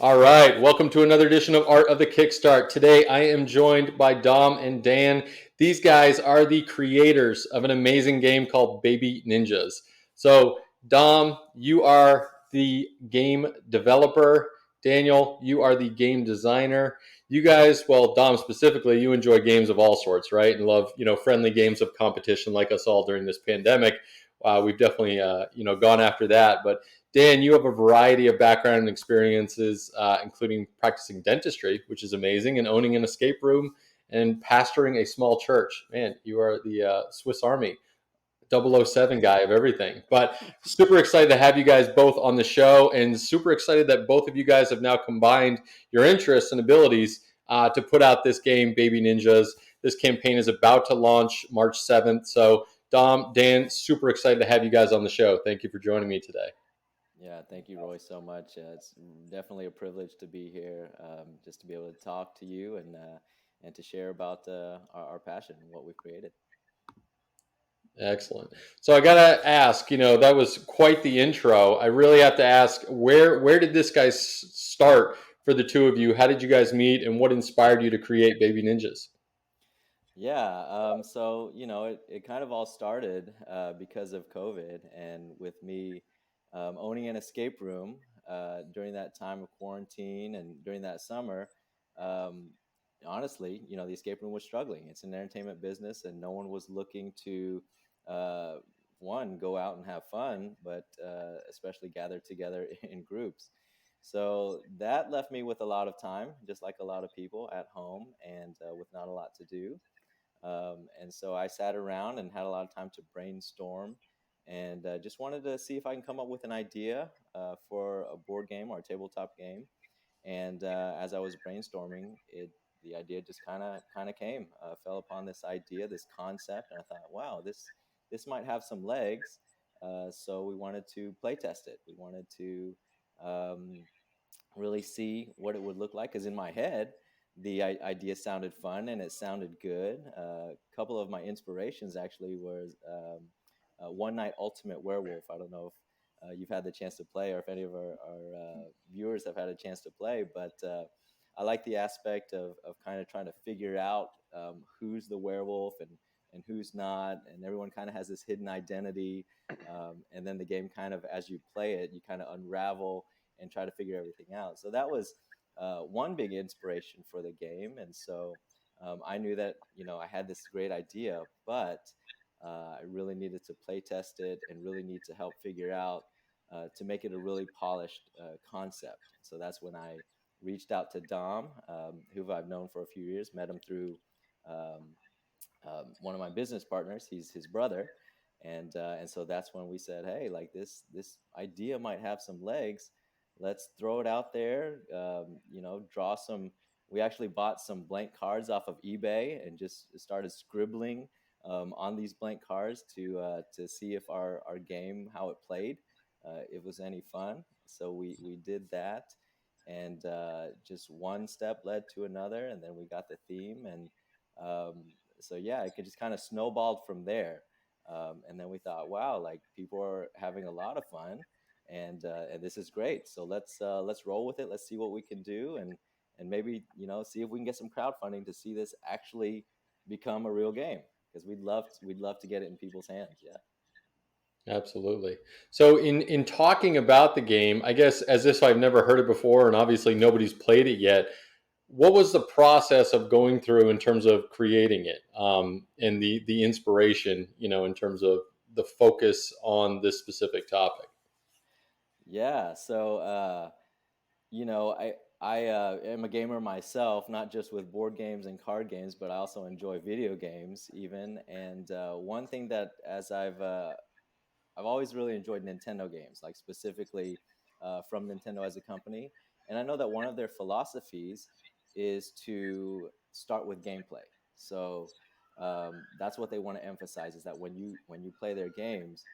All right, welcome to another edition of Art of the Kickstart. Today I am joined by Dom and Dan. These guys are the creators of an amazing game called Baby Ninjas. So, Dom, you are the game developer. Daniel, you are the game designer. You guys, well, Dom specifically, you enjoy games of all sorts, right? And love, friendly games of competition like us all during this pandemic. We've definitely, gone after that. But Dan, you have a variety of background and experiences, including practicing dentistry, which is amazing, and owning an escape room and pastoring a small church. Man, you are the Swiss Army 007 guy of everything. But super excited to have you guys both on the show, and super excited that both of you guys have now combined your interests and abilities to put out this game, Baby Ninjas. This campaign is about to launch March 7th. So, Dom, Dan, super excited to have you guys on the show. Thank you for joining me today. Yeah, thank you, Roy, so much. It's definitely a privilege to be here, just to be able to talk to you and to share about our passion and what we've created. Excellent. So I gotta ask, that was quite the intro. I really have to ask, where did this guy start for the two of you? How did you guys meet, and what inspired you to create Baby Ninjas? Yeah, so it kind of all started because of COVID and with me owning an escape room during that time of quarantine and during that summer. Um, Honestly, the escape room was struggling. It's an entertainment business, and no one was looking to uh, one go out and have fun, but especially gather together in groups. So that left me with a lot of time, just like a lot of people at home, and with not a lot to do. And so I sat around and had a lot of time to brainstorm and just wanted to see if I can come up with an idea for a board game or a tabletop game. And as I was brainstorming, the idea just kind of came, fell upon this idea, this concept, and I thought, wow, this might have some legs. So we wanted to play test it. We wanted to um, really see what it would look like. Because in my head, the idea sounded fun and it sounded good. A couple of my inspirations actually was One Night Ultimate Werewolf. I don't know if you've had the chance to play or if any of our viewers have had a chance to play, but I like the aspect of kind of trying to figure out who's the werewolf and who's not, and everyone kind of has this hidden identity. And then the game kind of, as you play it, you kind of unravel and try to figure everything out. So that was one big inspiration for the game. And so I knew that, I had this great idea, but I really needed to play test it and really need to help figure out to make it a really polished concept. So that's when I reached out to Dom, who I've known for a few years, met him through um, one of my business partners. He's his brother. And so that's when we said, hey, like this idea might have some legs. Let's throw it out there. Draw some. We actually bought some blank cards off of eBay and just started scribbling on these blank cards to see if our game, how it played, it was any fun. So we did that, and just one step led to another, and then we got the theme, and um, so yeah, it could just kind of snowballed from there. And then we thought, wow, like people are having a lot of fun, and this is great. So let's roll with it. Let's see what we can do, and maybe see if we can get some crowdfunding to see this actually become a real game, because we'd love to get it in people's hands. Yeah. Absolutely. So, in talking about the game, I guess as if I've never heard it before, and obviously nobody's played it yet, what was the process of going through in terms of creating it, and the inspiration, in terms of the focus on this specific topic? Yeah. So I am a gamer myself, not just with board games and card games, but I also enjoy video games even. And one thing that as I've always really enjoyed Nintendo games, like specifically from Nintendo as a company. And I know that one of their philosophies is to start with gameplay. So that's what they want to emphasize, is that when you play their games,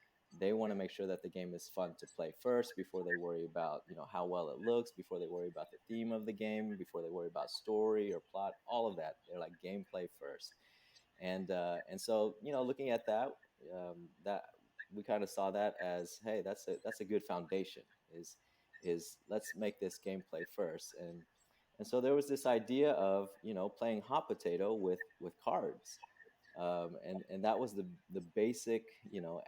they want to make sure that the game is fun to play first before they worry about how well it looks, before they worry about the theme of the game, before they worry about story or plot, all of that. They're like gameplay first. And so looking at that we kind of saw that as, hey, that's a good foundation. is let's make this gameplay first. And so there was this idea of, playing hot potato with cards. And that was the basic,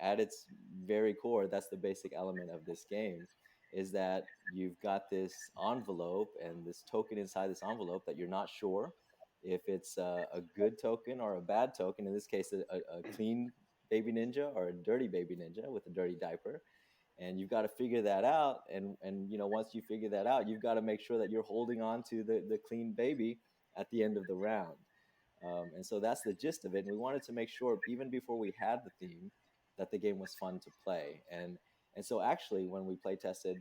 at its very core, that's the basic element of this game, is that you've got this envelope and this token inside this envelope that you're not sure if it's a good token or a bad token. In this case, a clean baby ninja or a dirty baby ninja with a dirty diaper. And you've got to figure that out. And once you figure that out, you've got to make sure that you're holding on to the clean baby at the end of the round. And so that's the gist of it. And we wanted to make sure, even before we had the theme, that the game was fun to play. And so actually, when we play tested,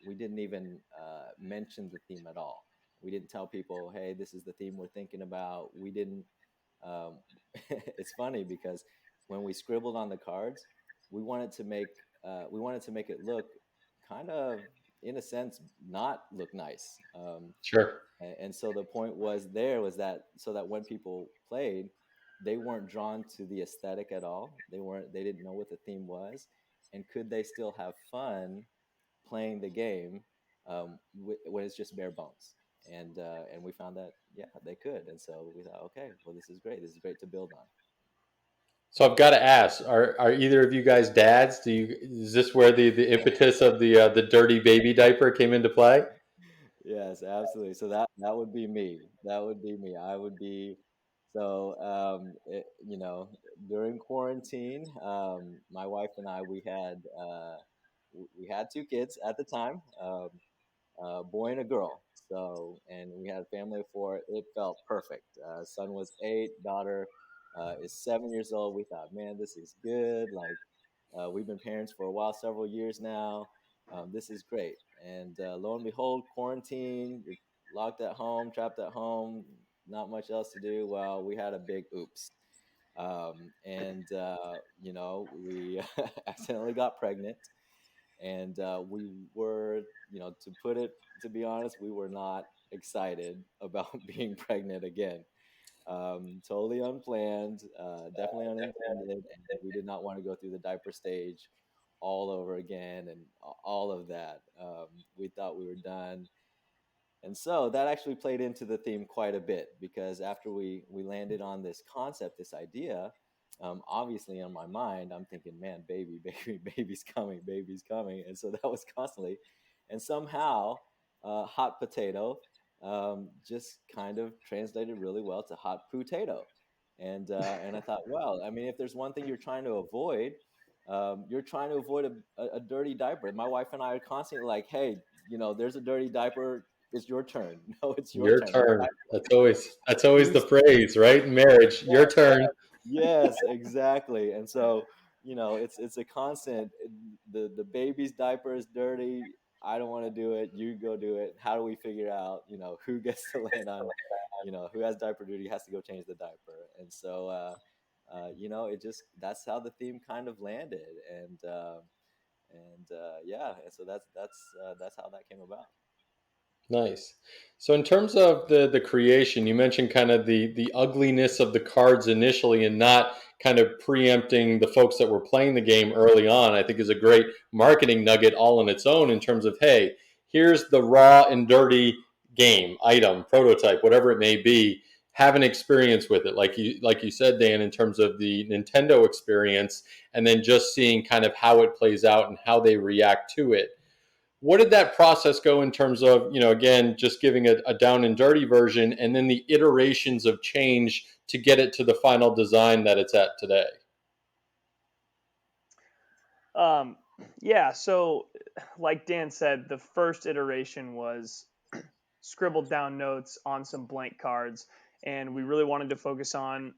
we didn't even mention the theme at all. We didn't tell people, hey, this is the theme we're thinking about. We didn't. Um, it's funny because when we scribbled on the cards, we wanted to make it look kind of, in a sense, not look nice. Sure. And so the point was that so that when people played, they weren't drawn to the aesthetic at all. They didn't know what the theme was, and could they still have fun playing the game when it's just bare bones. And we found that, yeah, they could. And so we thought, okay, well, this is great. This is great to build on. So I've got to ask: Are either of you guys dads? Is this where the impetus of the dirty baby diaper came into play? Yes, absolutely. So that would be me. That would be me. I would be. So during quarantine, my wife and I, we had two kids at the time, a boy and a girl. So, and we had a family of four. It felt perfect. Son was 8, daughter is 7 years old. We thought, man, this is good. Like, we've been parents for a while, several years now. This is great. And lo and behold, quarantine, you're locked at home, trapped at home, not much else to do. Well, we had a big oops. We accidentally got pregnant. And we were, to be honest, we were not excited about being pregnant again. Totally unplanned, definitely unintended, and we did not want to go through the diaper stage all over again and all of that. We thought we were done. And so that actually played into the theme quite a bit, because after we landed on this concept, this idea, obviously in my mind, I'm thinking, man, baby, baby, baby's coming. And so that was constantly, and somehow, hot potato just kind of translated really well to hot potato. And I thought, well, I mean, if there's one thing you're trying to avoid a dirty diaper. And my wife and I are constantly like, hey, there's a dirty diaper. It's your turn. No, it's your Your turn. It's turn. time That's always to the phrase, right? In marriage, your turn. Yes, exactly. And so, it's a constant. The baby's diaper is dirty. I don't want to do it. You go do it. How do we figure out, who gets to land on, who has diaper duty has to go change the diaper. And so, it just that's how the theme kind of landed. And yeah, and so that's how that came about. Nice. So in terms of the creation, you mentioned kind of the ugliness of the cards initially and not kind of preempting the folks that were playing the game early on, I think is a great marketing nugget all on its own in terms of, hey, here's the raw and dirty game, item, prototype, whatever it may be. Have an experience with it, like you said, Dan, in terms of the Nintendo experience, and then just seeing kind of how it plays out and how they react to it. What did that process go in terms of, again, just giving a down and dirty version and then the iterations of change to get it to the final design that it's at today? Um, yeah, so like Dan said, the first iteration was scribbled down notes on some blank cards, and we really wanted to focus on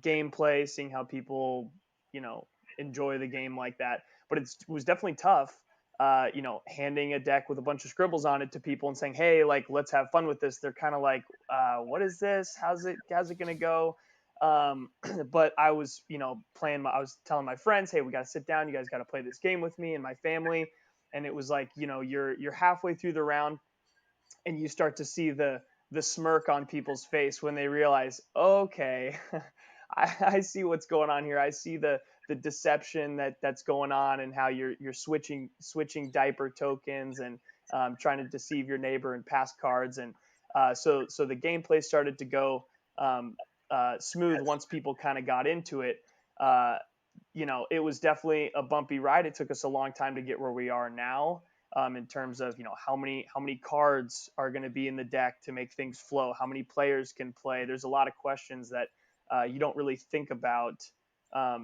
gameplay, seeing how people, you know, enjoy the game like that. But it was definitely tough, handing a deck with a bunch of scribbles on it to people and saying, "Hey, like, let's have fun with this." They're kind of like, "What is this? How's it gonna go?" Um, but I was, I was telling my friends, "Hey, we got to sit down. You guys got to play this game with me and my family." And it was like, you're halfway through the round and you start to see the smirk on people's face when they realize, okay, I see what's going on here. I see the deception that's going on and how you're switching diaper tokens trying to deceive your neighbor and pass cards. And so the gameplay started to go smooth once people kind of got into it. It was definitely a bumpy ride. It took us a long time to get where we are now, in terms of how many cards are going to be in the deck to make things flow, how many players can play. There's a lot of questions that you don't really think about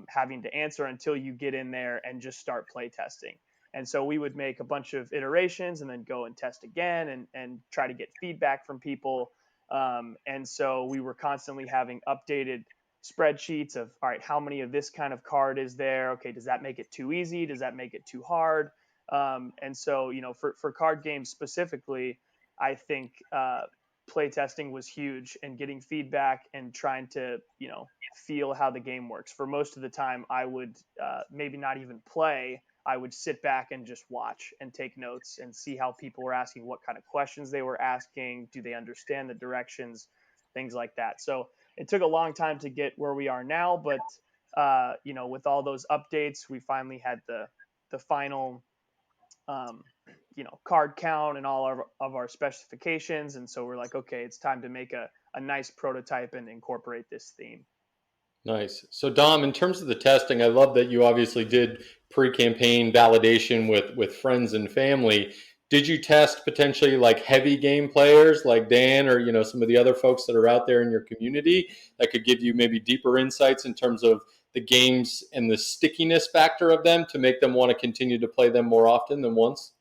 having to answer until you get in there and just start play testing. And so we would make a bunch of iterations and then go and test again and try to get feedback from people. And so we were constantly having updated spreadsheets of, all right, how many of this kind of card is there? Okay, does that make it too easy? Does that make it too hard? And so, for card games specifically, I think play testing was huge, and getting feedback and trying to, feel how the game works. For most of the time, I would maybe not even play. I would sit back and just watch and take notes and see how people were asking, what kind of questions they were asking. Do they understand the directions? Things like that. So it took a long time to get where we are now, but with all those updates, we finally had the final card count and all of our specifications. And so we're like, okay, it's time to make a nice prototype and incorporate this theme. Nice. So Dom, in terms of the testing, I love that you obviously did pre-campaign validation with friends and family. Did you test potentially like heavy game players like Dan or some of the other folks that are out there in your community that could give you maybe deeper insights in terms of the games and the stickiness factor of them to make them want to continue to play them more often than once?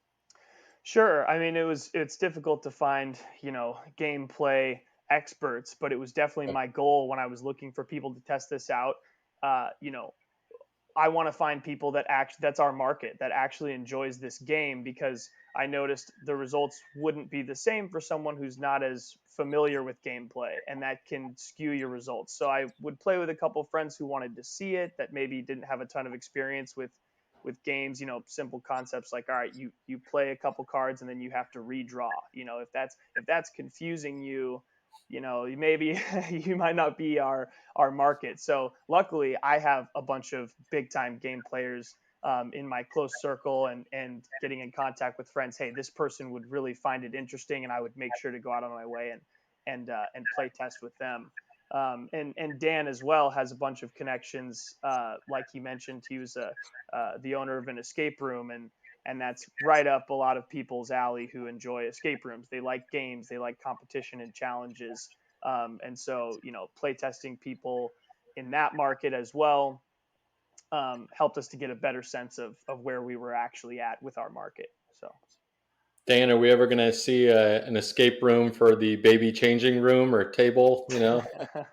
Sure. I mean, it's difficult to find, gameplay experts, but it was definitely my goal when I was looking for people to test this out. Uh, you know, I want to find people that's our market, that actually enjoys this game, because I noticed the results wouldn't be the same for someone who's not as familiar with gameplay, and that can skew your results. So I would play with a couple friends who wanted to see it, that maybe didn't have a ton of experience with games, simple concepts like, all right, you play a couple cards and then you have to redraw. If that's confusing you, maybe you might not be our market. So luckily, I have a bunch of big time game players in my close circle, and getting in contact with friends. Hey, this person would really find it interesting, and I would make sure to go out on my way and play test with them. And Dan as well has a bunch of connections. Like he mentioned, he was the owner of an escape room, and that's right up a lot of people's alley who enjoy escape rooms. They like games, they like competition and challenges, and so play testing people in that market as well helped us to get a better sense of where we were actually at with our market. So. Dan, are we ever going to see an escape room for the baby changing room or table? That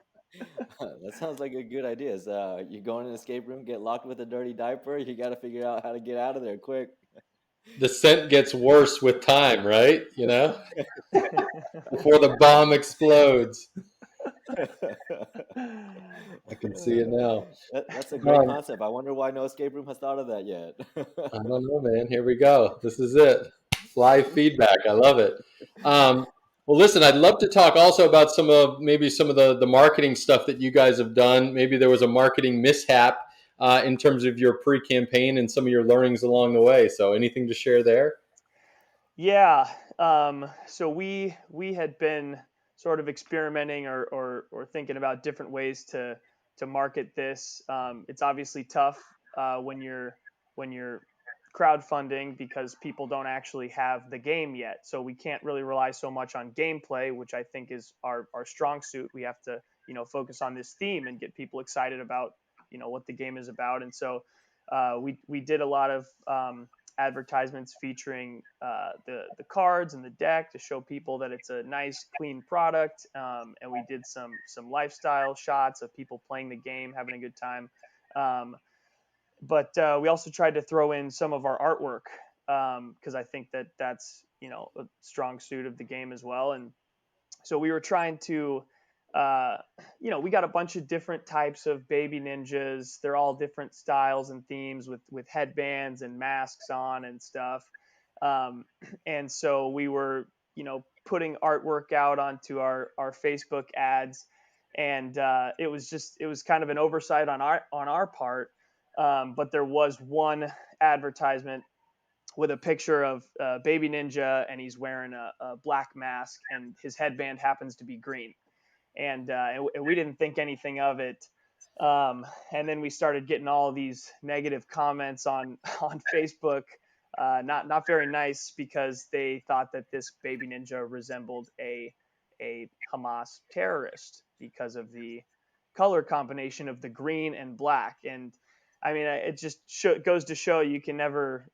sounds like a good idea. So you go in an escape room, get locked with a dirty diaper. You got to figure out how to get out of there quick. The scent gets worse with time, right? Before the bomb explodes. I can see it now. That's a great concept. I wonder why no escape room has thought of that yet. I don't know, man. Here we go. This is it. Live feedback. I love it. Well, listen, I'd love to talk also about some of the marketing stuff that you guys have done. Maybe there was a marketing mishap in terms of your pre-campaign and some of your learnings along the way. So anything to share there? Yeah. So we had been sort of experimenting or thinking about different ways to market this. It's obviously tough when you're crowdfunding, because people don't actually have the game yet. So we can't really rely so much on gameplay, which I think is our strong suit. We have to focus on this theme and get people excited about what the game is about. And so we did a lot of advertisements featuring the cards and the deck to show people that it's a nice, clean product. And we did some lifestyle shots of people playing the game, having a good time. But we also tried to throw in some of our artwork, because I think that's a strong suit of the game as well. And so we were trying to we got a bunch of different types of baby ninjas. They're all different styles and themes with headbands and masks on and stuff. And so we were, putting artwork out onto our Facebook ads. And it was kind of an oversight on our part. But there was one advertisement with a picture of Baby Ninja, and he's wearing a black mask, and his headband happens to be green. And we didn't think anything of it. And then we started getting all these negative comments on Facebook, not very nice, because they thought that this Baby Ninja resembled a Hamas terrorist because of the color combination of the green and black. And I mean, it just goes to show you can never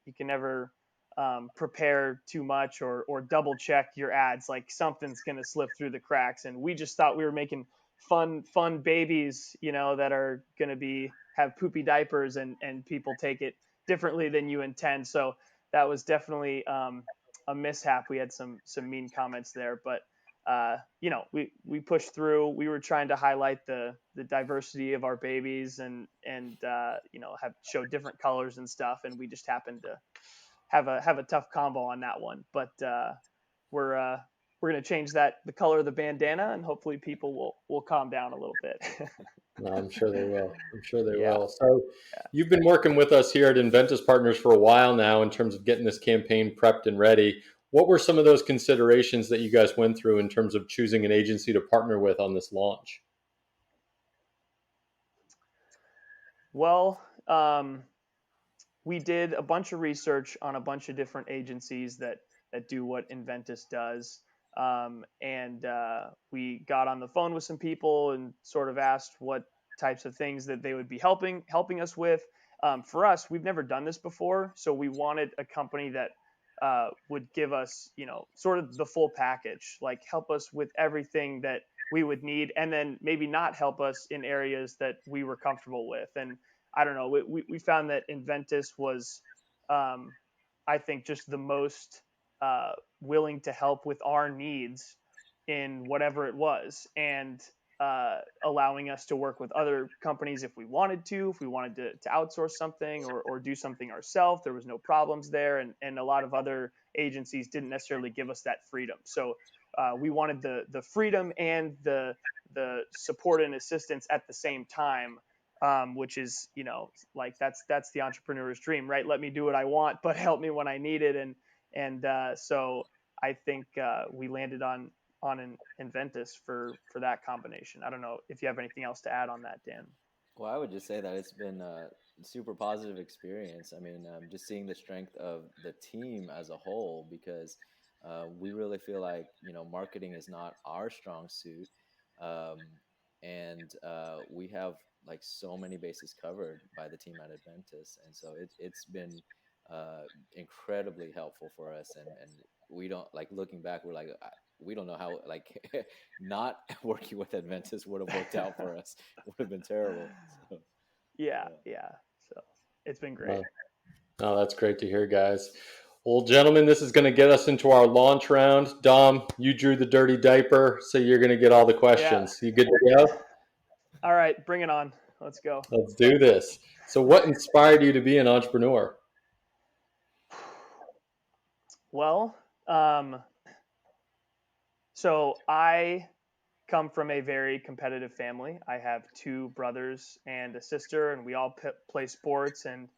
prepare too much, or double check your ads. Like, something's going to slip through the cracks. And we just thought we were making fun babies, that are going to have poopy diapers, and people take it differently than you intend. So that was definitely a mishap. We had some mean comments there, but we pushed through. We were trying to highlight the diversity of our babies, and have show different colors and stuff. And we just happened to have a tough combo on that one. But we're going to change the color of the bandana, and hopefully people will calm down a little bit. No, I'm sure they will. I'm sure they Yeah. will. So you've been working with us here at Inventus Partners for a while now in terms of getting this campaign prepped and ready. What were some of those considerations that you guys went through in terms of choosing an agency to partner with on this launch? Well, we did a bunch of research on a bunch of different agencies that do what Inventus does. And we got on the phone with some people and sort of asked what types of things that they would be helping us with. For us, we've never done this before, so we wanted a company that would give us, sort of the full package, like help us with everything that we would need, and then maybe not help us in areas that we were comfortable with. And I don't know, we found that Inventus was, I think, just the most willing to help with our needs in whatever it was, and allowing us to work with other companies if we wanted to outsource something, or do something ourselves. There was no problems there, and a lot of other agencies didn't necessarily give us that freedom. So we wanted the freedom and the support and assistance at the same time, which is, like that's the entrepreneur's dream, right? Let me do what I want, but help me when I need it. And so I think we landed on an Inventus for that combination. I don't know if you have anything else to add on that, Dan. Well, I would just say that it's been a super positive experience. I mean, just seeing the strength of the team as a whole, because we really feel like, marketing is not our strong suit. And we have like so many bases covered by the team at Adventus. And so it's been incredibly helpful for us. And we don't, like, looking back, we're like, we don't know how, like, not working with Adventus would have worked out for us. It would have been terrible. So, Yeah. So it's been great. Oh, that's great to hear, guys. Well, gentlemen, this is going to get us into our launch round. Dom, you drew the dirty diaper, so you're going to get all the questions. You good to go? All right, bring it on. Let's go. Let's do this. So what inspired you to be an entrepreneur? Well, so I come from a very competitive family. I have two brothers and a sister, and we all play sports, and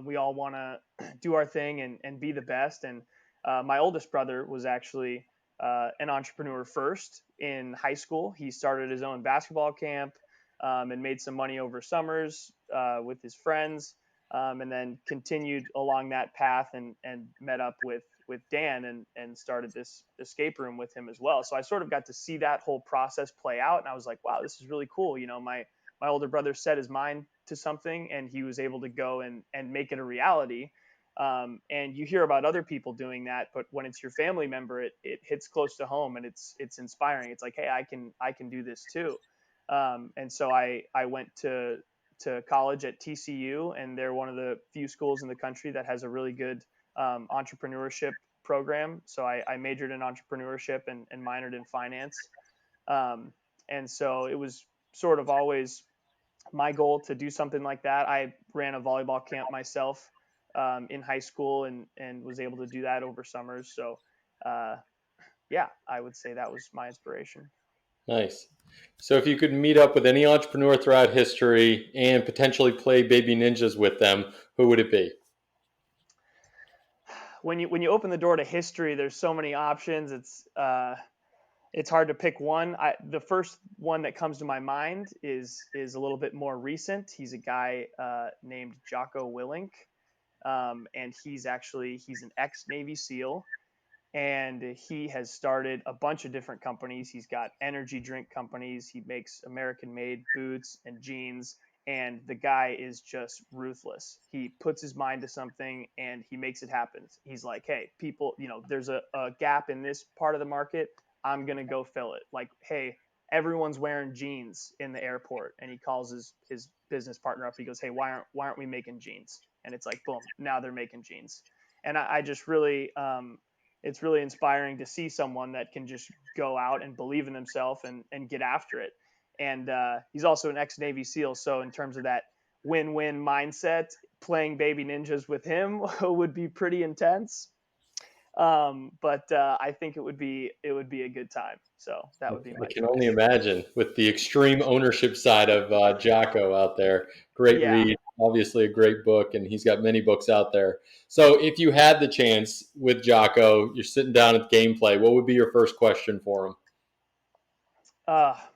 we all want to do our thing and be the best. And my oldest brother was actually an entrepreneur first in high school. He started his own basketball camp, and made some money over summers with his friends, and then continued along that path, and met up with Dan, and started this escape room with him as well. So I sort of got to see that whole process play out, and I was like, wow, this is really cool. My older brother set his mind to something, and he was able to go and make it a reality. And you hear about other people doing that, but when it's your family member, it hits close to home, and it's inspiring. It's like, hey, I can do this too. And so I went to college at TCU, and they're one of the few schools in the country that has a really good entrepreneurship program. So I majored in entrepreneurship and minored in finance. And so it was sort of always my goal to do something like that. I ran a volleyball camp myself in high school, and was able to do that over summers. So I would say that was my inspiration. Nice. So if you could meet up with any entrepreneur throughout history and potentially play baby ninjas with them, who would it be? when you open the door to history, there's so many options. It's hard to pick one. The first one that comes to my mind is a little bit more recent. He's a guy named Jocko Willink, and he's an ex Navy SEAL, and he has started a bunch of different companies. He's got energy drink companies. He makes American-made boots and jeans, and the guy is just ruthless. He puts his mind to something and he makes it happen. He's like, hey, people, there's a gap in this part of the market. I'm gonna go fill it. Like, hey, everyone's wearing jeans in the airport, and he calls his business partner up. He goes, hey, why aren't we making jeans? And it's like, boom, now they're making jeans. And I just really it's really inspiring to see someone that can just go out and believe in themselves and get after it. And he's also an ex-Navy SEAL. So in terms of that win-win mindset, playing Baby Ninjas with him would be pretty intense. But I think it would be a good time. So that would be my I can choice. only imagine with the extreme ownership side of Jocko out there. Great Yeah. read, obviously a great book, and he's got many books out there. So if you had the chance with Jocko, you're sitting down at gameplay, what would be your first question for him?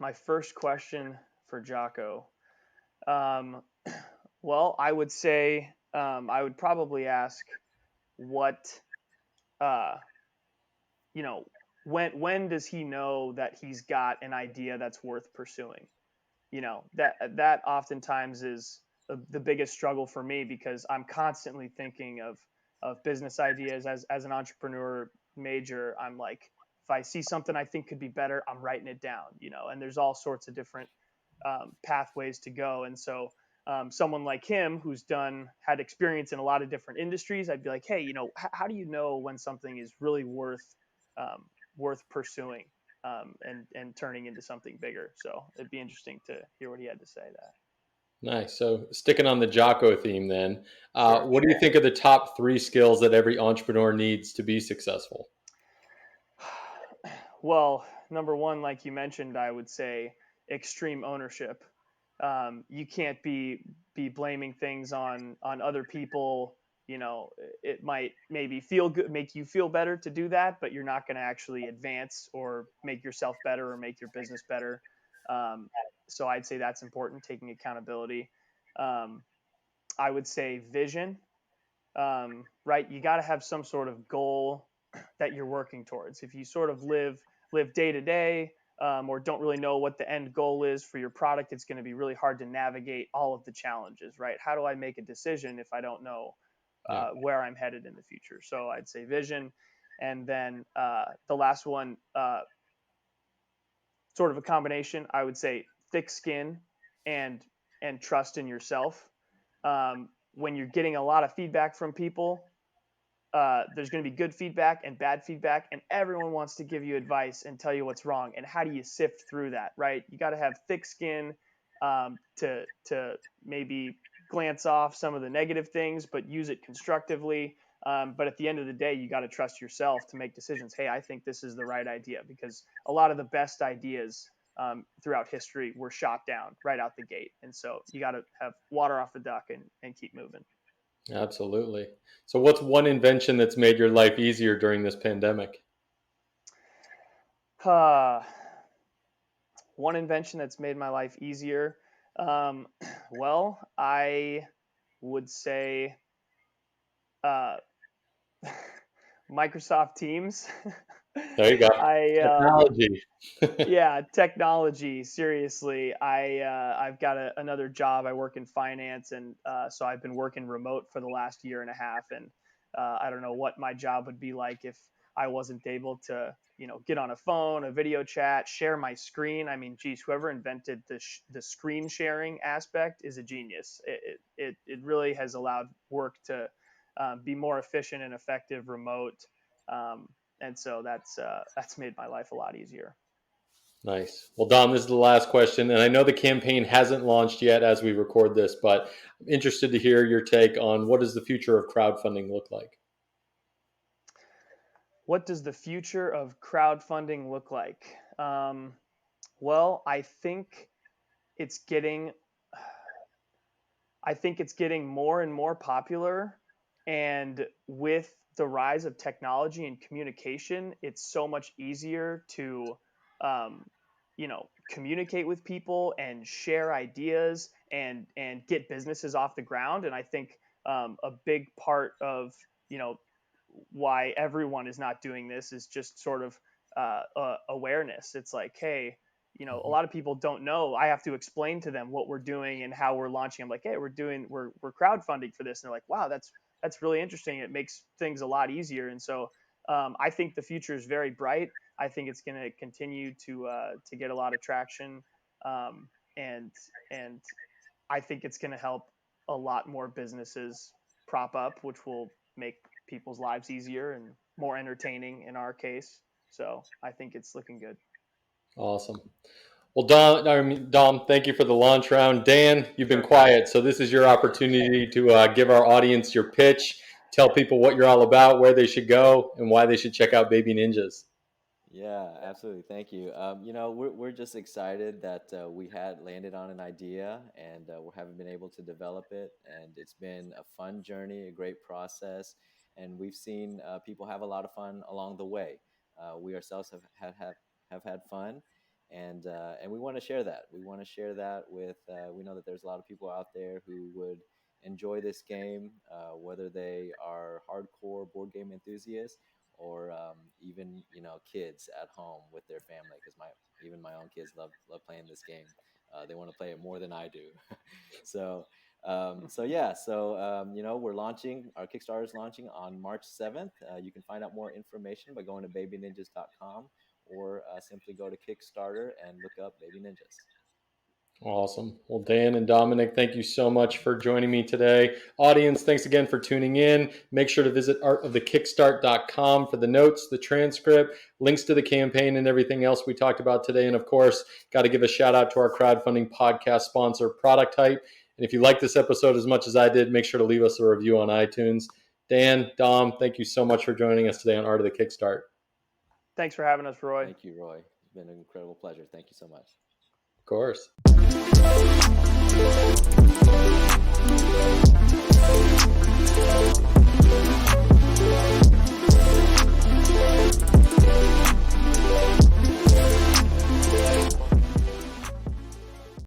My first question for Jocko. Um, well, I would say I would probably ask what uh, you know, when does he know that he's got an idea that's worth pursuing? That oftentimes is the biggest struggle for me, because I'm constantly thinking of business ideas as an entrepreneur major. I'm like, if I see something I think could be better, I'm writing it down, and there's all sorts of different pathways to go. And so someone like him who's had experience in a lot of different industries, I'd be like, hey, how do you know when something is really worth pursuing, and turning into something bigger? So it'd be interesting to hear what he had to say. That. Nice. So sticking on the Jocko theme then, Sure. what do you think are the top three skills that every entrepreneur needs to be successful? Well, number one, like you mentioned, I would say extreme ownership. You can't be blaming things on other people. It might maybe feel good, make you feel better to do that, but you're not going to actually advance or make yourself better or make your business better. Um, so I'd say that's important, taking accountability. Um, I would say vision. Right? You got to have some sort of goal that you're working towards. If you sort of live day to day, or don't really know what the end goal is for your product, it's going to be really hard to navigate all of the challenges. Right? How do I make a decision if I don't know Yeah. where I'm headed in the future? So I'd say vision, and then the last one, sort of a combination. I would say thick skin and trust in yourself. When you're getting a lot of feedback from people, there's going to be good feedback and bad feedback, and everyone wants to give you advice and tell you what's wrong. And how do you sift through that? Right? You got to have thick skin, to maybe glance off some of the negative things, but use it constructively. But at the end of the day, you got to trust yourself to make decisions. Hey, I think this is the right idea, because a lot of the best ideas throughout history were shot down right out the gate. And so you got to have water off the duck and keep moving. Absolutely. So what's one invention that's made your life easier during this pandemic? Uh, One invention that's made my life easier. Um, well, I would say uh, Microsoft Teams. There you go. I Technology. Yeah, technology. Seriously, I've got another job. I work in finance, and so I've been working remote for the last year and a half, and I don't know what my job would be like if I wasn't able to, get on a phone, a video chat, share my screen. I mean, geez, whoever invented the screen sharing aspect is a genius. It really has allowed work to be more efficient and effective remote. Um, and so that's made my life a lot easier. Nice. Well, Dom, this is the last question, and I know the campaign hasn't launched yet as we record this, but I'm interested to hear your take on what does the future of crowdfunding look like? What does the future of crowdfunding look like? Well, it's getting, I think it's getting more and more popular. And with the rise of technology and communication, it's so much easier to, um, communicate with people and share ideas and get businesses off the ground. And I think a big part of, why everyone is not doing this is just sort of awareness. It's like, hey, a lot of people don't know. I have to explain to them what we're doing and how we're launching. I'm like, hey, we're crowdfunding for this, and they're like, wow, that's really interesting. It makes things a lot easier. And so I think the future is very bright. I think it's going to continue to get a lot of traction, and and I think it's going to help a lot more businesses prop up, which will make people's lives easier and more entertaining in our case. So I think it's looking good. Awesome. Well, Dom, thank you for the launch round. Dan, you've been Sure. quiet, so this is your opportunity to give our audience your pitch. Tell people what you're all about, where they should go, and why they should check out Baby Ninjas. Yeah, absolutely. Thank you. We're just excited that we had landed on an idea and we haven't been able to develop it. And it's been a fun journey, a great process. And we've seen people have a lot of fun along the way. We ourselves have had fun. And we want to share that. We want to share that with, we know that there's a lot of people out there who would enjoy this game, whether they are hardcore board game enthusiasts or even kids at home with their family, because even my own kids love playing this game. They want to play it more than I do. so we're launching, our Kickstarter is launching on March 7th. You can find out more information by going to babyninjas.com or simply go to Kickstarter and look up Baby Ninjas. Awesome. Well, Dan and Dominic, thank you so much for joining me today. Audience, thanks again for tuning in. Make sure to visit artofthekickstart.com for the notes, the transcript, links to the campaign, and everything else we talked about today. And of course, got to give a shout out to our crowdfunding podcast sponsor, Product Hype. And if you like this episode as much as I did, make sure to leave us a review on iTunes. Dan, Dom, thank you so much for joining us today on Art of the Kickstart. Thanks for having us, Roy. Thank you, Roy. It's been an incredible pleasure. Thank you so much. Of course.